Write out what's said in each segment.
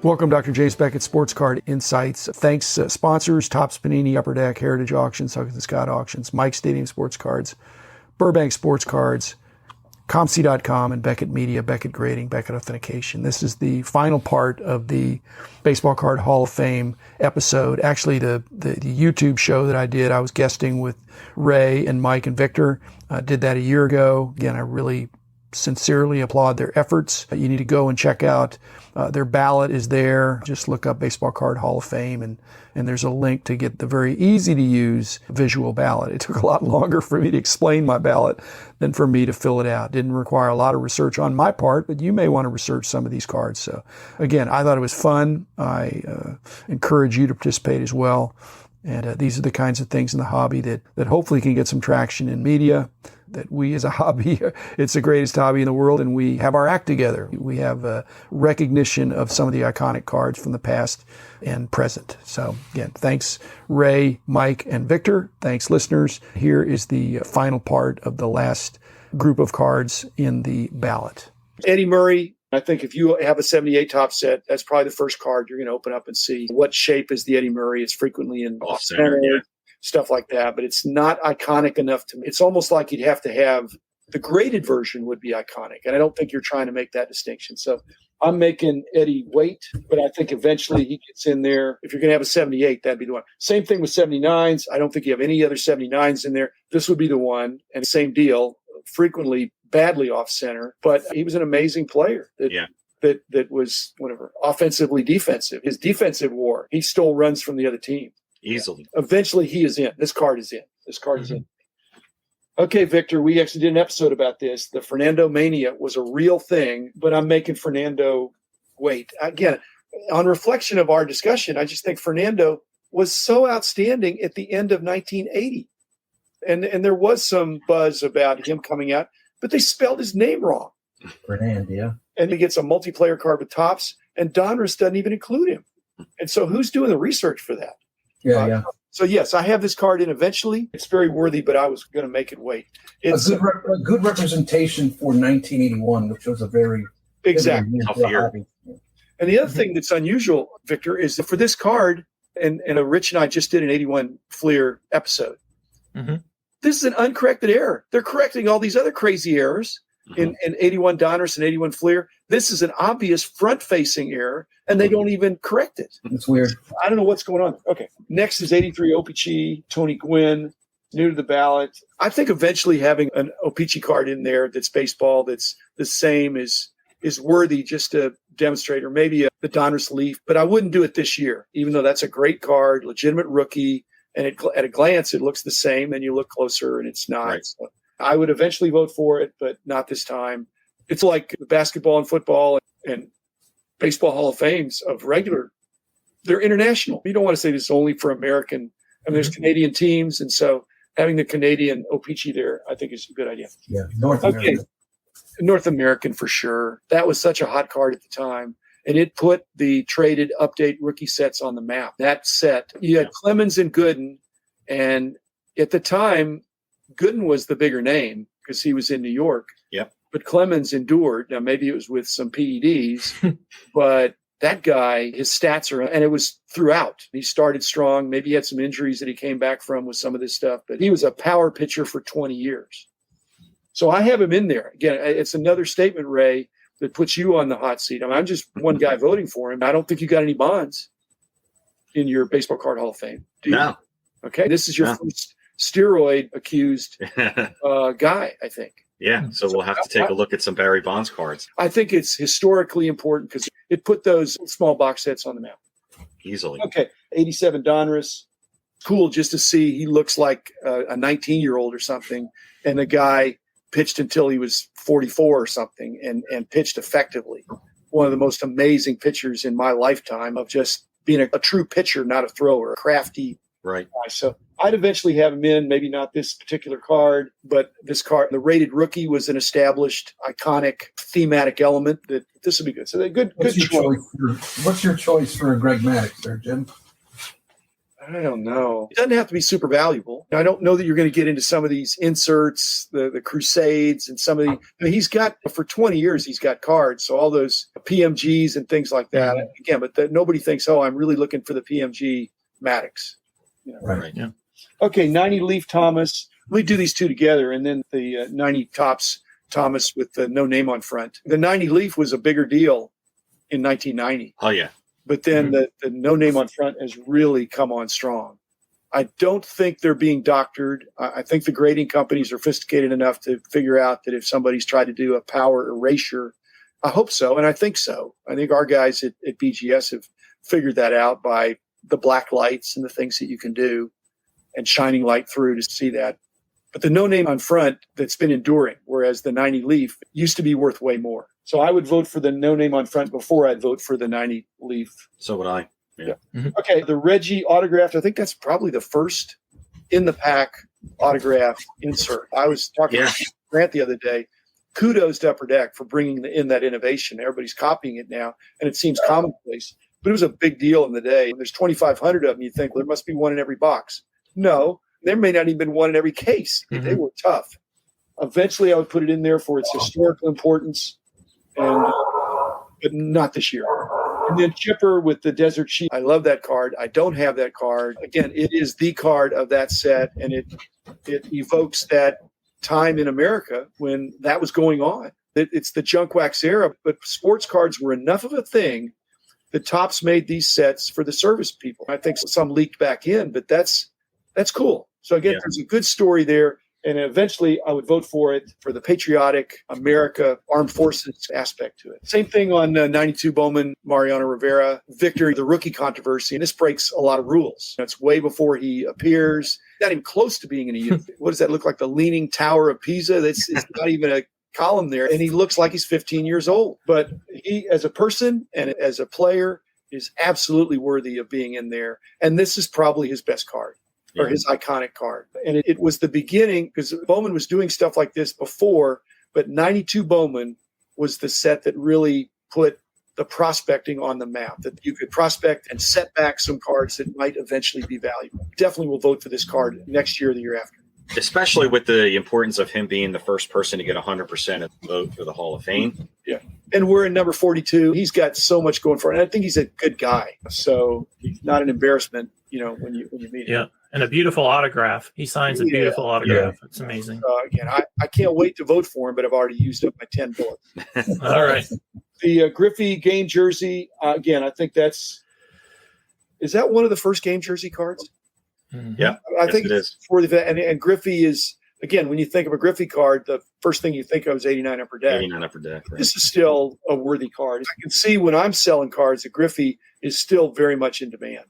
Welcome, Dr. James Beckett, Sports Card Insights. Thanks, sponsors, Topps Panini, Upper Deck, Heritage Auctions, Huggins & Scott Auctions, Mike Stadium Sports Cards, Burbank Sports Cards, ComC.com, and Beckett Media, Beckett Grading, Beckett Authentication. This is the final part of the Baseball Card Hall of Fame episode. Actually, the YouTube show that I did, I was guesting with Ray and Mike and Victor. Did that a year ago. Again, I really sincerely applaud their efforts. You need to go and check out their ballot is there. Just look up Baseball Card Hall of Fame, and there's a link to get the very easy to use visual ballot. It took a lot longer for me to explain my ballot than for me to fill it out. Didn't require a lot of research on my part, but you may want to research some of these cards. So again, I thought it was fun. I encourage you to participate as well. And these are the kinds of things in the hobby that hopefully can get some traction in media, that we as a hobby, it's the greatest hobby in the world, and we have our act together. We have recognition of some of the iconic cards from the past and present. So again, thanks Ray, Mike, and Victor. Thanks listeners. Here is the final part of the last group of cards in the ballot. Eddie Murray. I think if you have a 78 top set, that's probably the first card you're going to open up and see. What shape is the Eddie Murray? It's frequently in off center, stuff like that, but it's not iconic enough to me. It's almost like you'd have to have the graded version would be iconic. And I don't think you're trying to make that distinction. So I'm making Eddie wait, but I think eventually he gets in there. If you're going to have a 78, that'd be the one. Same thing with 79s. I don't think you have any other 79s in there. This would be the one. And same deal, frequently badly off center, but he was an amazing player that was whatever, offensively defensive. His defensive war, he stole runs from the other team. Easily. Eventually he is in. This card is in. Is in. Okay, Victor, we actually did an episode about this. The Fernando Mania was a real thing, but I'm making Fernando wait. Again, on reflection of our discussion, I just think Fernando was so outstanding at the end of 1980. And there was some buzz about him coming out, but they spelled his name wrong. Fernand, yeah. And he gets a multiplayer card with Topps, and Donruss doesn't even include him. And so who's doing the research for that? Yeah. So, yes, I have this card in eventually. It's very worthy, but I was going to make it wait. It's a good representation for 1981, which was a very exactly tough year. And the other thing that's unusual, Victor, is that for this card, and Rich and I just did an 81 Fleer episode. Mm-hmm. This is an uncorrected error. They're correcting all these other crazy errors in 81 Donruss and 81 Fleer. This is an obvious front-facing error, and they don't even correct it. It's weird. I don't know what's going on. Okay. Next is 83 O-Pee-Chee, Tony Gwynn, new to the ballot. I think eventually having an O-Pee-Chee card in there that's baseball, that's the same is worthy just to demonstrate, or maybe the Donruss Leaf. But I wouldn't do it this year, even though that's a great card, legitimate rookie. And at a glance, it looks the same, and you look closer, and it's not. Right. So I would eventually vote for it, but not this time. It's like the basketball and football and baseball Hall of Fames of regular. They're international. You don't want to say this is only for American. I mean, there's Canadian teams, and so having the Canadian O-Pee-Chee there, I think is a good idea. Yeah, North American. Okay. North American for sure. That was such a hot card at the time. And it put the traded update rookie sets on the map. That set, you had Clemens and Gooden. And at the time, Gooden was the bigger name because he was in New York. Yep. But Clemens endured. Now, maybe it was with some PEDs, but that guy, his stats are, and it was throughout. He started strong. Maybe he had some injuries that he came back from with some of this stuff, but he was a power pitcher for 20 years. So I have him in there. Again, it's another statement, Ray, that puts you on the hot seat. I mean, I'm just one guy voting for him. I don't think you got any bonds in your Baseball Card Hall of Fame. Do you? No. Okay. This is your first steroid accused guy, I think. Yeah. So we'll have to take a look at some Barry Bonds cards. I think it's historically important because it put those small box sets on the map. Easily. Okay. 87 Donruss. Cool just to see. He looks like a 19-year-old or something. And the guy pitched until he was 44 or something and pitched effectively. One of the most amazing pitchers in my lifetime of just being a true pitcher, not a thrower, a crafty guy. So I'd eventually have him in, maybe not this particular card, but this card, the rated rookie was an established, iconic, thematic element that this would be good. So they're good choice. What's your choice for a Greg Maddux there, Jim? I don't know. It doesn't have to be super valuable. I don't know that you're going to get into some of these inserts, the Crusades, and some of the. I mean, he's got for 20 years. He's got cards, so all those PMGs and things like that. Again, but nobody thinks, oh, I'm really looking for the PMG Maddox. You know? Right. Yeah. Okay, 90 Leaf Thomas. Let me do these two together, and then the 90 Topps Thomas with the no name on front. The 90 Leaf was a bigger deal in 1990. Oh yeah. But then the no name on front has really come on strong. I don't think they're being doctored. I think the grading companies are sophisticated enough to figure out that if somebody's tried to do a power erasure, I hope so, and I think so. I think our guys at BGS have figured that out by the black lights and the things that you can do and shining light through to see that. But the no name on front that's been enduring, whereas the 90 Leaf used to be worth way more. So I would vote for the no name on front before I'd vote for the 90 Leaf. So would I. Yeah. Okay, the Reggie autographed, I think that's probably the first in the pack autograph insert. I was talking to Grant the other day. Kudos to Upper Deck for bringing in that innovation. Everybody's copying it now, and it seems commonplace. But it was a big deal in the day. When there's 2,500 of them, you think, well, there must be one in every box. No, there may not even been one in every case. They were tough. Eventually, I would put it in there for its historical importance, but not this year. And then Chipper with the Desert Sheep. I love that card. I don't have that card. Again, it is the card of that set, and it evokes that time in America when that was going on. It's the junk wax era, but sports cards were enough of a thing that Topps made these sets for the service people. I think some leaked back in, but that's cool. So again, there's a good story there. And eventually I would vote for it for the patriotic America armed forces aspect to it. Same thing on 92 Bowman, Mariano Rivera, Victor, the rookie controversy. And this breaks a lot of rules. It's way before he appears, not even close to being in a what does that look like? The Leaning Tower of Pisa? It's not even a column there. And he looks like he's 15 years old. But he, as a person and as a player, is absolutely worthy of being in there. And this is probably his best card. Or his iconic card. And it was the beginning, because Bowman was doing stuff like this before, but 92 Bowman was the set that really put the prospecting on the map, that you could prospect and set back some cards that might eventually be valuable. Definitely will vote for this card next year or the year after. Especially with the importance of him being the first person to get 100% of the vote for the Hall of Fame. Yeah. And we're in number 42. He's got so much going for him. And I think he's a good guy. So he's not an embarrassment, when you meet him. Yeah. And a beautiful autograph. He signs a beautiful autograph. It's amazing. Again, I can't wait to vote for him, but I've already used up my 10 bullets. All right. The Griffey game jersey, again, I think is that one of the first game jersey cards? Yeah, I think it is. For and Griffey is, again, when you think of a Griffey card, the first thing you think of is 89 Upper Deck. 89 Upper Deck. Right. This is still a worthy card. I can see when I'm selling cards that Griffey is still very much in demand.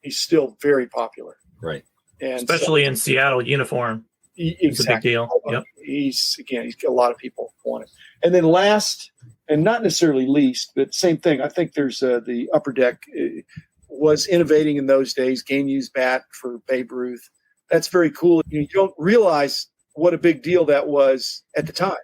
He's still very popular. Right. And especially in Seattle uniform. It's a big deal. Yep. He's got a lot of people want it. And then last, and not necessarily least, but same thing. I think there's the Upper Deck was innovating in those days. Game used bat for Babe Ruth. That's very cool. You don't realize what a big deal that was at the time.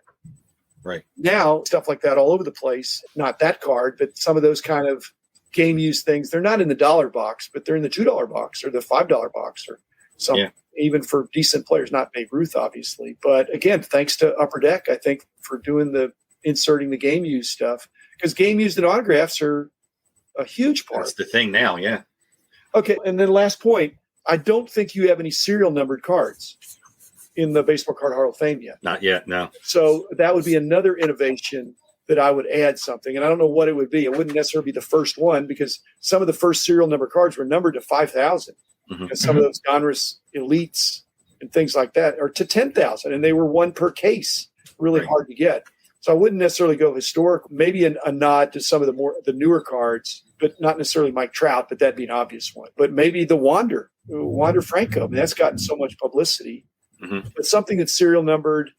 Right. Now, stuff like that all over the place. Not that card, but some of those kind of game use things. They're not in the $1 box, but they're in the $2 box or the $5 box or something. Even for decent players, not Babe Ruth, obviously. But again, thanks to Upper Deck, I think, for doing inserting the game use stuff, because game used and autographs are a huge part. That's the thing now, yeah. Okay, and then last point, I don't think you have any serial numbered cards in the Baseball Card Hall of Fame yet. Not yet, no. So that would be another innovation that I would add something. And I don't know what it would be. It wouldn't necessarily be the first one, because some of the first serial number cards were numbered to 5,000. And some of those Donruss Elites and things like that are to 10,000, and they were one per case. Really hard to get. So I wouldn't necessarily go historical. Maybe a nod to some of the newer cards, but not necessarily Mike Trout, but that'd be an obvious one. But maybe the Wander Franco. I mean, that's gotten so much publicity. But something that's serial numbered,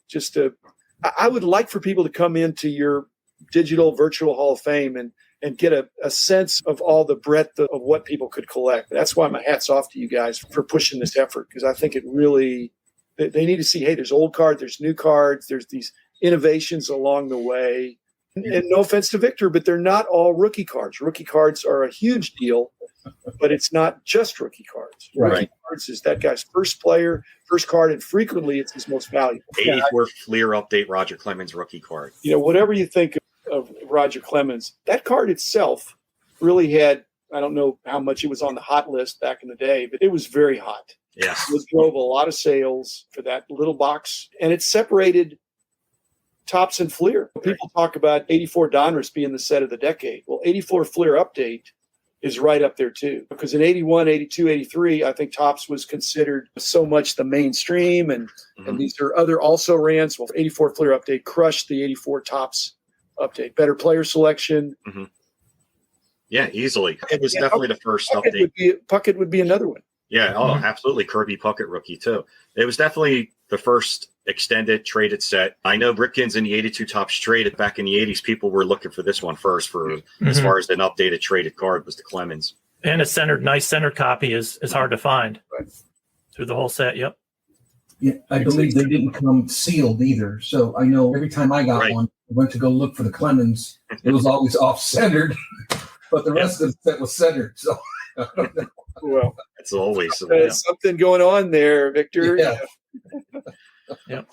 I would like for people to come into your digital virtual Hall of Fame and get a sense of all the breadth of what people could collect. That's why my hat's off to you guys for pushing this effort, because I think it really, they need to see, hey, there's old cards, there's new cards, there's these innovations along the way. And no offense to Victor, but they're not all rookie cards. Rookie cards are a huge deal. but it's not just rookie cards. Right. Rookie cards is that guy's first card, and frequently it's his most valuable. 84 Fleer update Roger Clemens rookie card. Whatever you think of Roger Clemens, that card itself really had, I don't know how much it was on the hot list back in the day, but it was very hot. Yes. It drove a lot of sales for that little box, and it separated Topps and Fleer. People talk about 84 Donruss being the set of the decade. Well, 84 Fleer update is right up there too, because in 81, 82, 83, I think Topps was considered so much the mainstream, and these are other also rans. Well, 84 Fleer update crushed the 84 Topps update. Better player selection. Yeah, easily. It was definitely the first update. Puckett would be another one. Yeah, absolutely. Kirby Puckett rookie too. It was definitely the first extended traded set. I know Ripkins in the 82 Topps traded back in the 80s. People were looking for this one first for as far as an updated traded card was the Clemens. And a nice centered copy is hard to find through the whole set. Yep. Yeah, I believe they didn't come sealed either. So I know every time I got one, I went to go look for the Clemens. It was always off-centered, but the rest of the set was centered. So I don't know. Well, it's always something going on there, Victor. Yeah. Yep.